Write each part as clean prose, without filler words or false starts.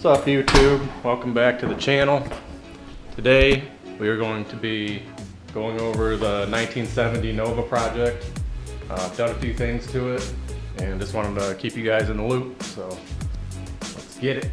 What's up, YouTube? Welcome back to the channel. Today we are going to be going over the 1970 Nova project. I've done a few things to it and just wanted to keep you guys in the loop, so let's get it.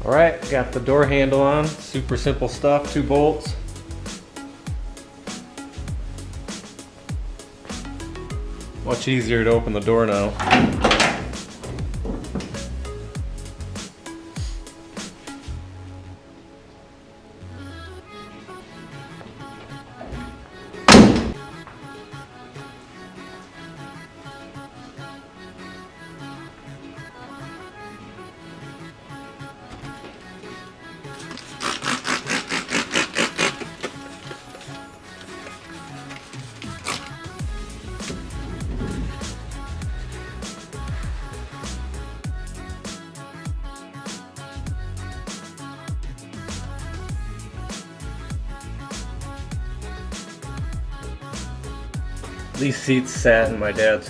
Alright, got the door handle on. Super simple stuff, 2 bolts. Much easier to open the door now. These seats sat in my dad's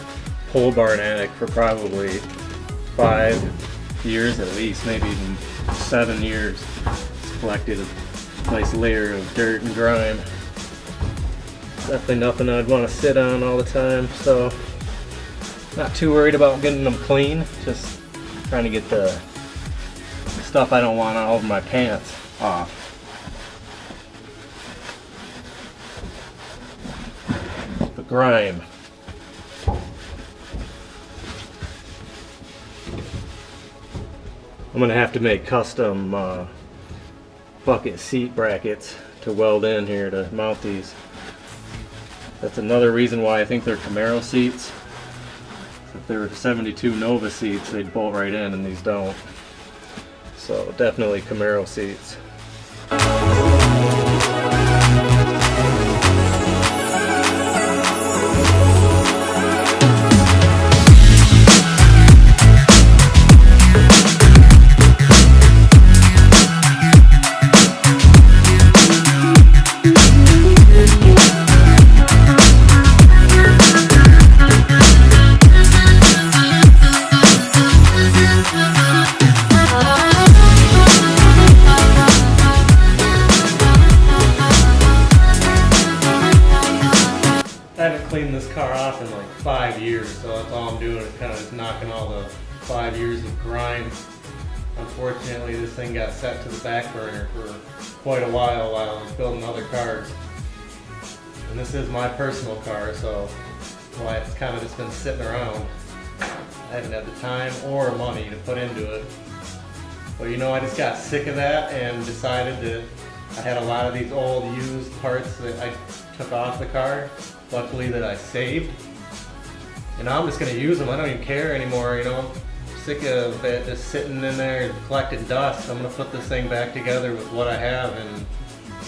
pole barn attic for probably 5 years at least, maybe even 7 years. It's collected a nice layer of dirt and grime. Definitely nothing I'd want to sit on all the time, so not too worried about getting them clean. Just trying to get the stuff I don't want all over my pants off. Grime. I'm gonna have to make custom bucket seat brackets to weld in here to mount these. That's another reason why I think they're Camaro seats. If they were 72 Nova seats, they'd bolt right in, and these don't. So definitely Camaro seats. Cleaned this car off in like 5 years, so that's all I'm doing is kind of just knocking all the 5 years of grime. Unfortunately, this thing got set to the back burner for quite a while I was building other cars. And this is my personal car, so well, it's kind of just been sitting around. I haven't had the time or money to put into it. But you know, I just got sick of that and decided that I had a lot of these old used parts that I took off the car. Luckily that I saved, and now I'm just going to use them. I don't even care anymore, you know. I'm sick of it just sitting in there collecting dust. I'm going to put this thing back together with what I have and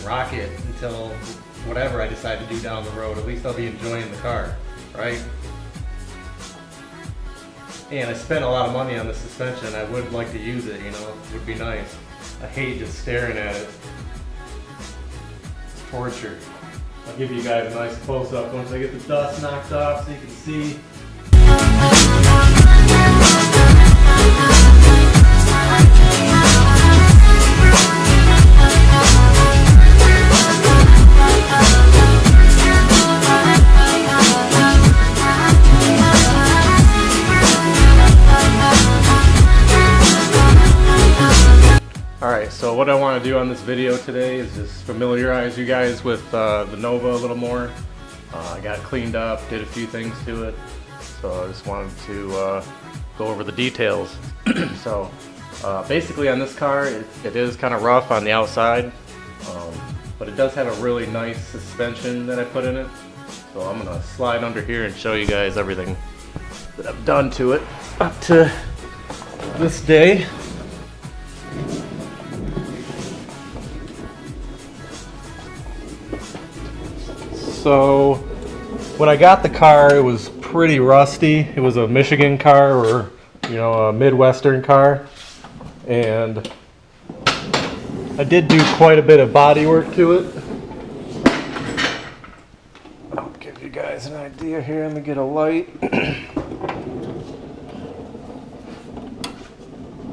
rock it until whatever I decide to do down the road. At least I'll be enjoying the car, right? And I spent a lot of money on the suspension. I would like to use it, you know. It would be nice. I hate just staring at it. It's torture. I'll give you guys a nice close-up once I get the dust knocked off so you can see. Alright, so what I want to do on this video today is just familiarize you guys with the Nova a little more. I got it cleaned up, did a few things to it, so I just wanted to go over the details. So basically on this car, it is kind of rough on the outside, but it does have a really nice suspension that I put in it. So I'm going to slide under here and show you guys everything that I've done to it up to this day. So when I got the car, it was pretty rusty. It was a Michigan car, or a Midwestern car, and I did do quite a bit of body work to it. I'll give you guys an idea here. Let me get a light.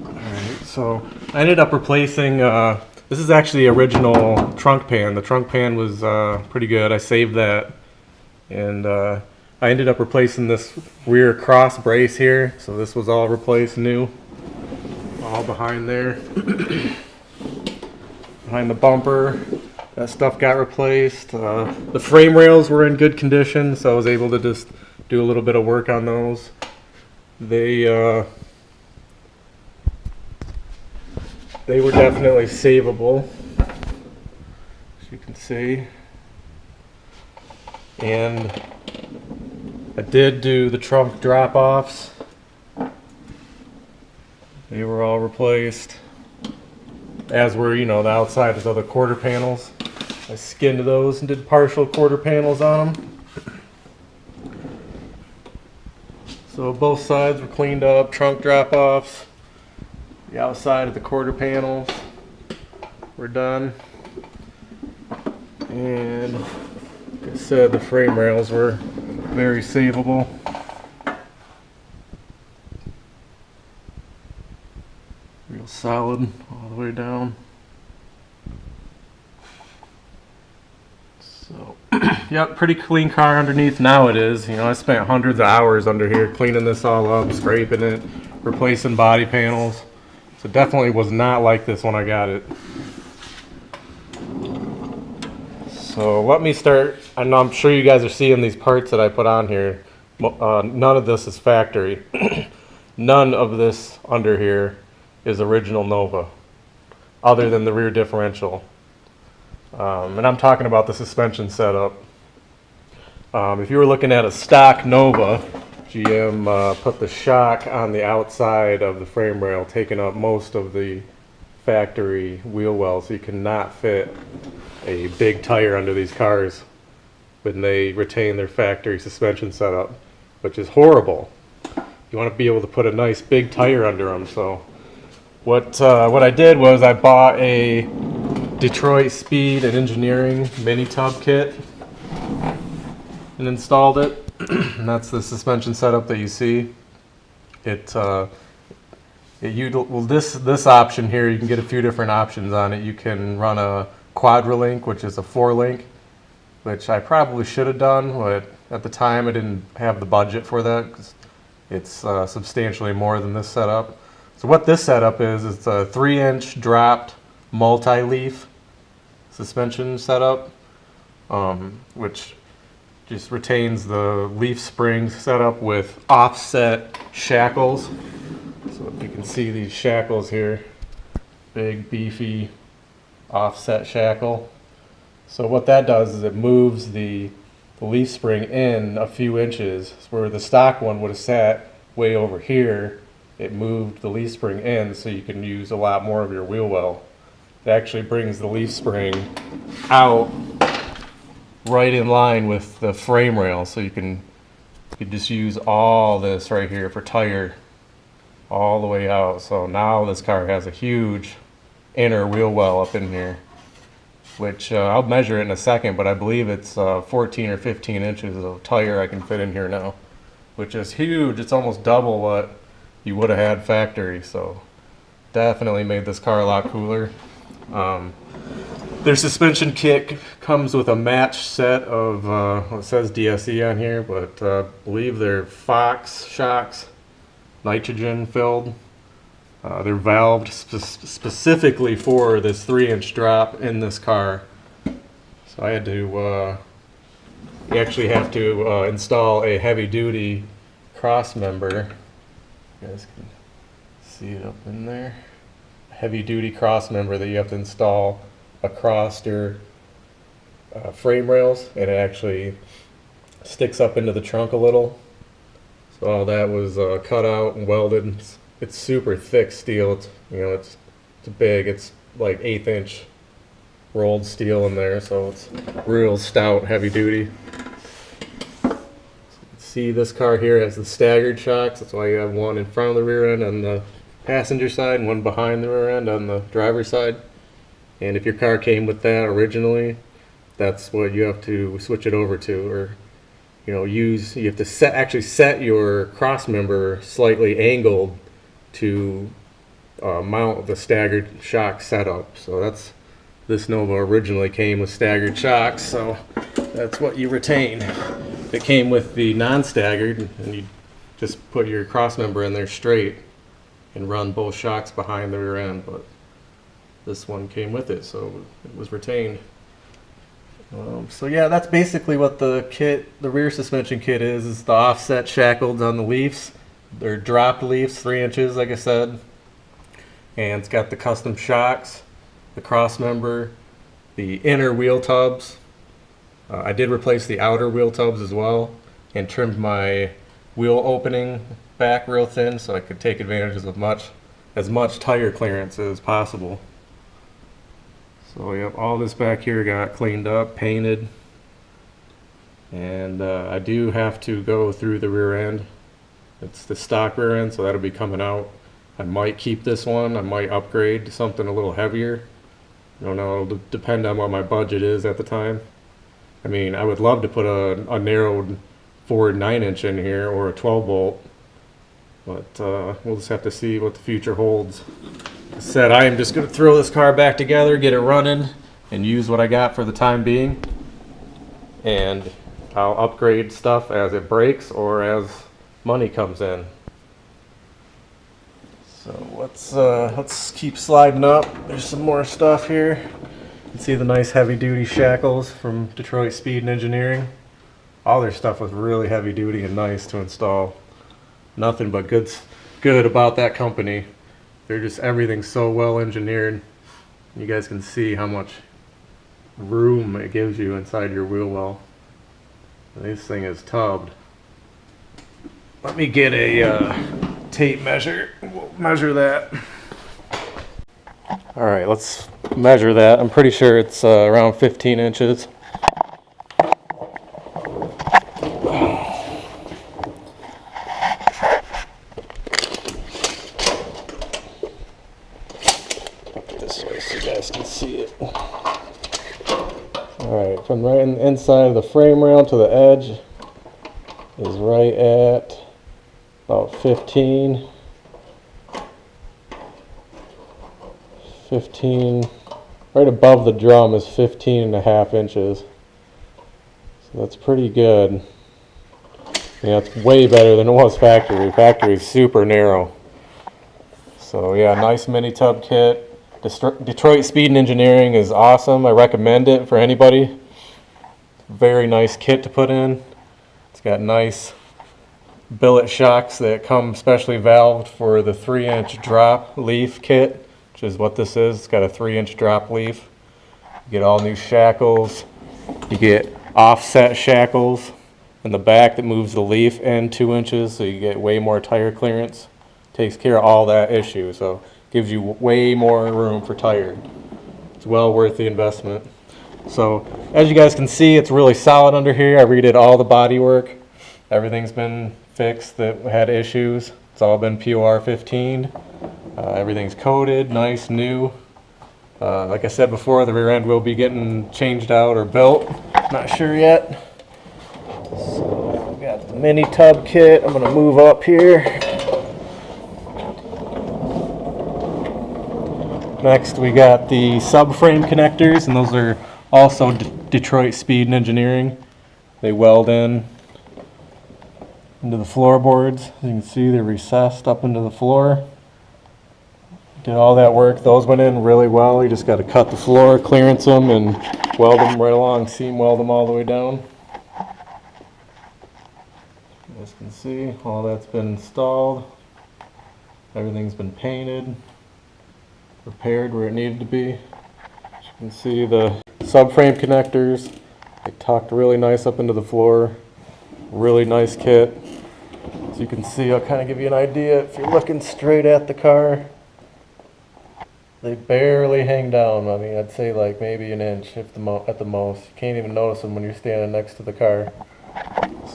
Alright, so I ended up replacing, this is actually the original trunk pan. The trunk pan was pretty good. I saved that, and I ended up replacing this rear cross brace here. So this was all replaced new, all behind there. Behind the bumper, that stuff got replaced. The frame rails were in good condition, so I was able to just do a little bit of work on those. They were definitely savable, as you can see. And I did do the trunk drop-offs. They were all replaced, as were, the outside of the quarter panels. I skinned those and did partial quarter panels on them. So both sides were cleaned up, trunk drop-offs. The outside of the quarter panels were done. And like I said, the frame rails were very savable. Real solid all the way down. So, yep, pretty clean car underneath now it is. I spent hundreds of hours under here cleaning this all up, scraping it, replacing body panels. So definitely was not like this when I got it. So let me start. I'm sure you guys are seeing these parts that I put on here. None of this is factory. None of this under here is original Nova, other than the rear differential. And I'm talking about the suspension setup. If you were looking at a stock Nova, GM put the shock on the outside of the frame rail, taking up most of the factory wheel well, so you cannot fit a big tire under these cars when they retain their factory suspension setup, which is horrible. You want to be able to put a nice big tire under them. So what I did was I bought a Detroit Speed and Engineering mini tub kit and installed it. And that's the suspension setup that you see. This option here, you can get a few different options on it. You can run a Quadrelink, which is a 4-link, which I probably should have done, but at the time I didn't have the budget for that, 'cause it's substantially more than this setup. So what this setup is, it's a 3-inch dropped multi-leaf suspension setup, which just retains the leaf spring setup with offset shackles. So if you can see these shackles here, big beefy offset shackle. So what that does is it moves the leaf spring in a few inches, where the stock one would have sat way over here. It moved the leaf spring in so you can use a lot more of your wheel well. It actually brings the leaf spring out right in line with the frame rail, so you can just use all this right here for tire all the way out. So now this car has a huge inner wheel well up in here, which I'll measure it in a second, but I believe it's 14 or 15 inches of tire I can fit in here now, which is huge. It's almost double what you would have had factory. So definitely made this car a lot cooler. Their suspension kit comes with a matched set of, well, it says DSE on here, but I believe they're Fox shocks, nitrogen filled. They're valved specifically for this 3-inch drop in this car. So I had to, you actually have to install a heavy duty cross member. You guys can see it up in there. Heavy duty cross member that you have to install across your frame rails, and it actually sticks up into the trunk a little. So all that was cut out and welded. It's super thick steel. It's big. It's like 1/8 inch rolled steel in there, so it's real stout, heavy duty. See, this car here has the staggered shocks. That's why you have one in front of the rear end on the passenger side and one behind the rear end on the driver's side. And if your car came with that originally, that's what you have to switch it over to, or you have to actually set your cross member slightly angled to mount the staggered shock setup. So this Nova originally came with staggered shocks, so that's what you retain. If it came with the non-staggered, and you just put your cross member in there straight and run both shocks behind the rear end, but this one came with it, so it was retained. So yeah, that's basically what the rear suspension kit is the offset shackled on the leafs. They're dropped leafs, 3 inches, like I said. And it's got the custom shocks, the cross member, the inner wheel tubs. I did replace the outer wheel tubs as well and trimmed my wheel opening back real thin so I could take advantage of as much tire clearance as possible. So yep, all this back here got cleaned up, painted, and I do have to go through the rear end. It's the stock rear end, so that'll be coming out. I might keep this one. I might upgrade to something a little heavier. I don't know, it'll depend on what my budget is at the time. I mean, I would love to put a narrowed forward 9-inch in here or a 12-bolt, but we'll just have to see what the future holds. I said I am just going to throw this car back together, get it running, and use what I got for the time being. And I'll upgrade stuff as it breaks or as money comes in. So let's keep sliding up. There's some more stuff here. You can see the nice heavy duty shackles from Detroit Speed and Engineering. All their stuff was really heavy duty and nice to install. Nothing but good about that company. They're just, everything's so well engineered. You guys can see how much room it gives you inside your wheel well. This thing is tubbed. Let me get a tape measure. We'll measure that. All right, let's measure that. I'm pretty sure it's around 15 inches. This way so you guys can see it. All right, from right inside of the frame rail to the edge is right at about 15, right above the drum is 15.5 inches. So that's pretty good. Yeah, it's way better than it was factory. Factory's super narrow. So yeah, nice mini tub kit. Detroit Speed and Engineering is awesome. I recommend it for anybody. Very nice kit to put in. It's got nice billet shocks that come specially valved for the 3-inch drop leaf kit, which is what this is. It's got a 3-inch drop leaf. You get all new shackles. You get offset shackles in the back that moves the leaf in 2 inches, so you get way more tire clearance. Takes care of all that issue, so gives you way more room for tire. It's well worth the investment. So as you guys can see, it's really solid under here. I redid all the bodywork. Everything's been fixed that had issues. It's all been POR 15. Everything's coated, nice, new. Like I said before, the rear end will be getting changed out or built. Not sure yet. So we got the mini tub kit. I'm gonna move up here. Next we got the subframe connectors, and those are also Detroit Speed and Engineering. They weld into the floorboards. As you can see, they're recessed up into the floor. Did all that work. Those went in really well. You just got to cut the floor, clearance them, and weld them right along. Seam weld them all the way down. You guys can see all that's been installed. Everything's been painted, repaired where it needed to be. As you can see, the subframe connectors, they tucked really nice up into the floor. Really nice kit. As you can see, I'll kind of give you an idea. If you're looking straight at the car, They barely hang down. I mean, I'd say like maybe an inch if at the most. You can't even notice them when you're standing next to the car.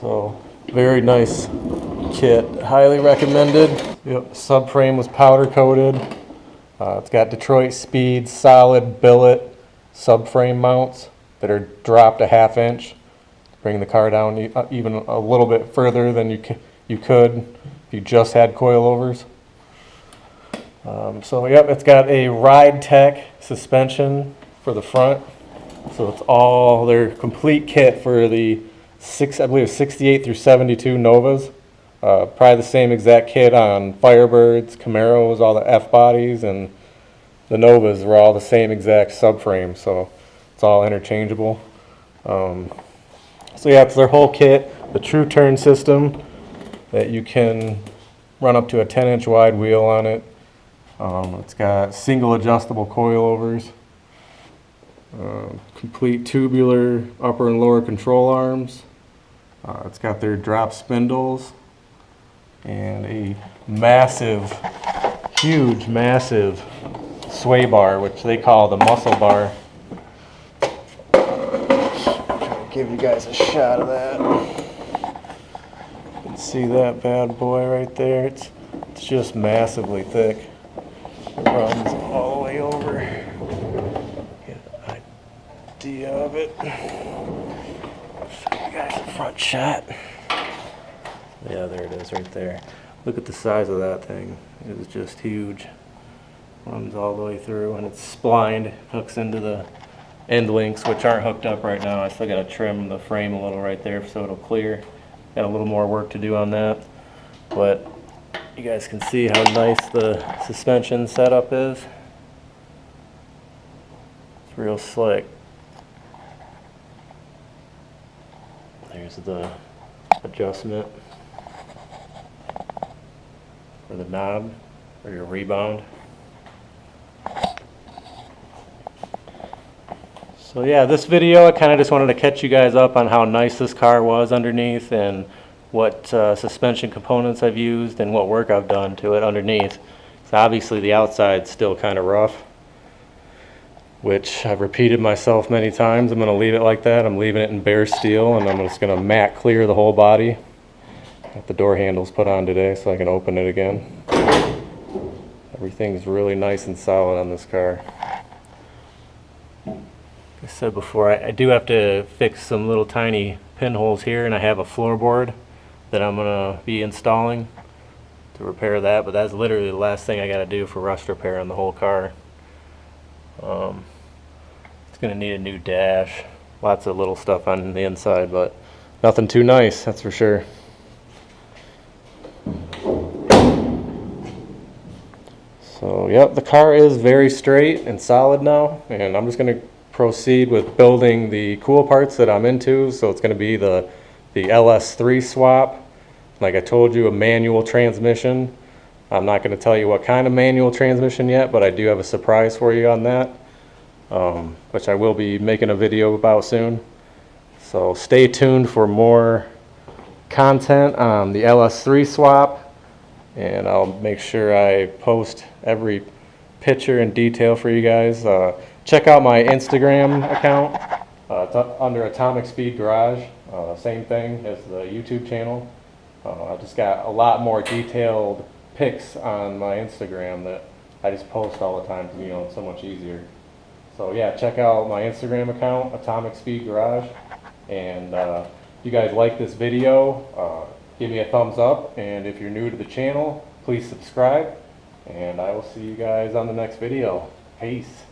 So, very nice kit. Highly recommended. Yep, subframe was powder coated. It's got Detroit Speed solid billet subframe mounts that are dropped a ½ inch. Bring the car down even a little bit further than you could if you just had coilovers. So yep, it's got a Ride Tech suspension for the front. So it's all their complete kit for the I believe 68 through 72 Novas. Probably the same exact kit on Firebirds, Camaros, all the F bodies, and the Novas were all the same exact subframe. So it's all interchangeable. So yeah, it's their whole kit. The True Turn system that you can run up to a 10-inch wide wheel on it. It's got single adjustable coilovers, complete tubular upper and lower control arms. It's got their drop spindles and a massive, huge, massive sway bar, which they call the muscle bar. Try to give you guys a shot of that. You can see that bad boy right there. It's just massively thick. It runs all the way over. Get an idea of it. Show you guys the front shot. Yeah, there it is right there. Look at the size of that thing. It is just huge. Runs all the way through, and it's splined. Hooks into the end links, which aren't hooked up right now. I still got to trim the frame a little right there so it'll clear. Got a little more work to do on that, but you guys can see how nice the suspension setup is. It's real slick. There's the adjustment for the knob or your rebound. So yeah, this video I kind of just wanted to catch you guys up on how nice this car was underneath and what suspension components I've used and what work I've done to it underneath. So obviously the outside's still kind of rough, which I've repeated myself many times. I'm going to leave it like that. I'm leaving it in bare steel, and I'm just going to matte clear the whole body. Got the door handles put on today so I can open it again. Everything's really nice and solid on this car. Like I said before, I do have to fix some little tiny pinholes here, and I have a floorboard that I'm going to be installing to repair that, but that's literally the last thing I got to do for rust repair on the whole car. It's going to need a new dash, lots of little stuff on the inside, but nothing too nice, that's for sure. So yep, the car is very straight and solid now, and I'm just going to proceed with building the cool parts that I'm into. So it's going to be the LS3 swap. Like I told you, a manual transmission. I'm not going to tell you what kind of manual transmission yet, but I do have a surprise for you on that, which I will be making a video about soon. So stay tuned for more content on the LS3 swap, and I'll make sure I post every picture and detail for you guys. Check out my Instagram account. It's under Atomic Speed Garage. Same thing as the YouTube channel. I just got a lot more detailed pics on my Instagram that I just post all the time because, you know, it's so much easier. So yeah, check out my Instagram account, Atomic Speed Garage. And if you guys like this video, give me a thumbs up. And if you're new to the channel, please subscribe. And I will see you guys on the next video. Peace.